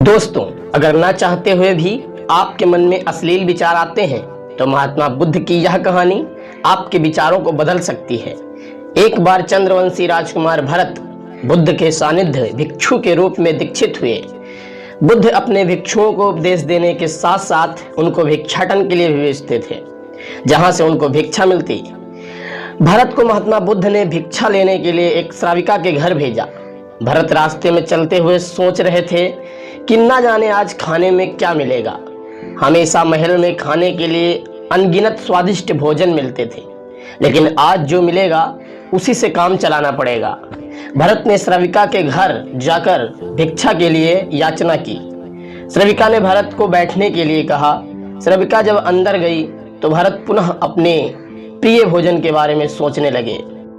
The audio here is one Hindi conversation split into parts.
दोस्तों, अगर ना चाहते हुए भी आपके मन में अश्लील विचार आते हैं तो महात्मा बुद्ध की यह कहानी आपके विचारों को बदल सकती है। एक बार चंद्रवंशी राजकुमार भरत बुद्ध के सानिध्य भिक्षु के रूप में दीक्षित हुए। बुद्ध अपने भिक्षुओं को उपदेश देने के साथ साथ उनको भिक्षाटन के लिए भी भेजते थे, जहां से उनको भिक्षा मिलती। भरत को महात्मा बुद्ध ने भिक्षा लेने के लिए एक श्राविका के घर भेजा। भरत रास्ते में चलते हुए सोच रहे थे कि ना जाने आज खाने में क्या मिलेगा। हमेशा महल में खाने के लिए अनगिनत स्वादिष्ट भोजन मिलते थे, लेकिन आज जो मिलेगा उसी से काम चलाना पड़ेगा। भरत ने श्राविका के घर जाकर भिक्षा के लिए याचना की। श्राविका ने भरत को बैठने के लिए कहा। श्राविका जब अंदर गई तो भरत पुनः अपने प्रिय भोजन के बारे में सोचने लगे।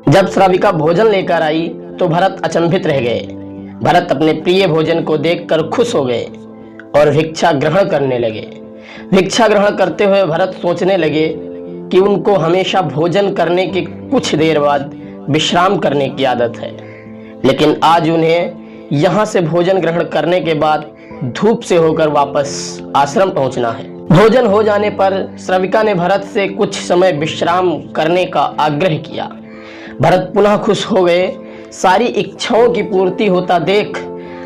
जब श्राविका भोजन लेकर आई तो भरत अचंभित रह गए। भरत अपने प्रिय भोजन को देखकर खुश हो गए और भिक्षा ग्रहण करने लगे। भिक्षा ग्रहण करते हुए भरत सोचने लगे कि उनको हमेशा भोजन करने के कुछ देर बाद विश्राम करने की आदत है, लेकिन आज उन्हें यहाँ से भोजन ग्रहण करने के बाद धूप से होकर वापस आश्रम पहुंचना है। भोजन हो जाने पर श्राविका ने भरत से कुछ समय विश्राम करने का आग्रह किया। भरत पुनः खुश हो गए। सारी इच्छाओं की पूर्ति होता देख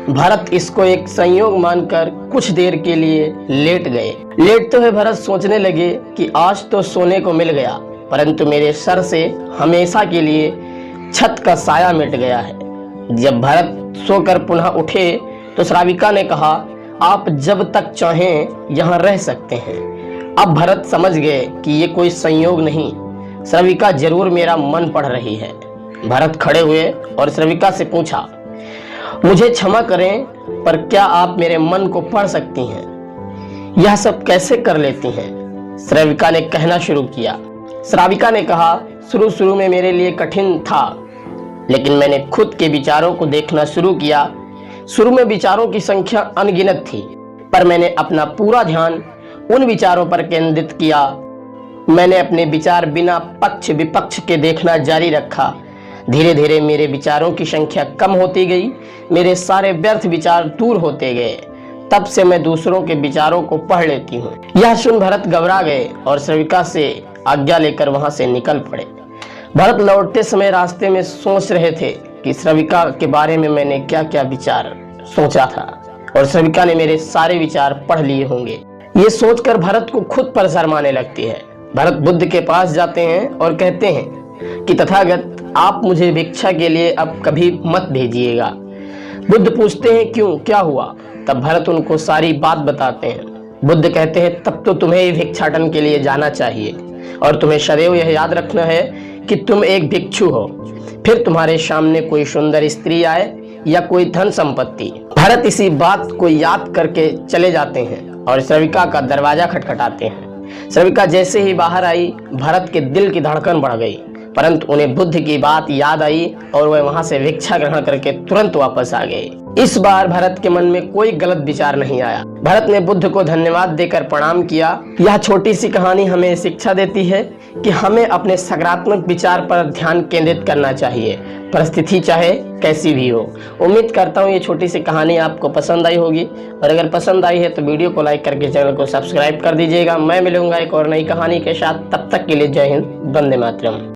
भरत इसको एक संयोग मानकर कुछ देर के लिए लेट गए। लेटते हुए भरत सोचने लगे कि आज तो सोने को मिल गया, परंतु मेरे सर से हमेशा के लिए छत का साया मिट गया है। जब भरत सोकर पुनः उठे तो श्राविका ने कहा, आप जब तक चाहें यहाँ रह सकते हैं। अब भरत समझ गए कि ये कोई संयोग नहीं, श्राविका जरूर मेरा मन पढ़ रही है। भरत खड़े हुए और श्राविका से पूछा, मुझे क्षमा करें, पर क्या आप मेरे मन को पढ़ सकती हैं? यह सब कैसे कर लेती हैं? श्राविका ने कहना शुरू किया। श्राविका ने कहा, शुरू में मेरे लिए कठिन था, लेकिन मैंने खुद के विचारों को देखना शुरू किया। शुरू में विचारों की संख्या अनगिनत थी, पर मैंने अपना पूरा ध्यान उन विचारों पर केंद्रित किया। मैंने अपने विचार बिना पक्ष विपक्ष के देखना जारी रखा। धीरे धीरे मेरे विचारों की संख्या कम होती गई। मेरे सारे व्यर्थ विचार दूर होते गए। तब से मैं दूसरों के विचारों को पढ़ लेती हूँ। यह सुन भरत घबरा गए और श्राविका से आज्ञा लेकर वहां से निकल पड़े। भरत लौटते समय रास्ते में सोच रहे थे कि श्राविका के बारे में मैंने क्या क्या विचार सोचा था और श्राविका ने मेरे सारे विचार पढ़ लिए होंगे। ये सोचकर भरत को खुद पर शर्माने लगती है। भरत बुद्ध के पास जाते हैं और कहते हैं कि तथागत, आप मुझे भिक्षा के लिए अब कभी मत भेजिएगा। बुद्ध पूछते हैं, क्यों, क्या हुआ? तब भरत उनको सारी बात बताते हैं। बुद्ध कहते हैं, तब तो तुम्हें ही भिक्षाटन के लिए जाना चाहिए और तुम्हें सदैव यह याद रखना है कि तुम एक भिक्षु हो। फिर तुम्हारे सामने कोई सुंदर स्त्री आए या कोई धन संपत्ति। भरत इसी बात को याद करके चले जाते हैं और श्राविका का दरवाजा खटखटाते हैं। श्राविका जैसे ही बाहर आई, भरत के दिल की धड़कन बढ़ गई, परंतु उन्हें बुद्ध की बात याद आई और वह वहां से भिक्षा ग्रहण करके तुरंत वापस आ गए। इस बार भरत के मन में कोई गलत विचार नहीं आया। भरत ने बुद्ध को धन्यवाद देकर प्रणाम किया। यह छोटी सी कहानी हमें शिक्षा देती है कि हमें अपने सकारात्मक विचार पर ध्यान केंद्रित करना चाहिए, परिस्थिति चाहे कैसी भी हो। उम्मीद करता हूँ ये छोटी सी कहानी आपको पसंद आई होगी, और अगर पसंद आई है तो वीडियो को लाइक करके चैनल को सब्सक्राइब कर दीजिएगा। मैं मिलूंगा एक और नई कहानी के साथ। तब तक के लिए जय हिंद, वंदे मातरम।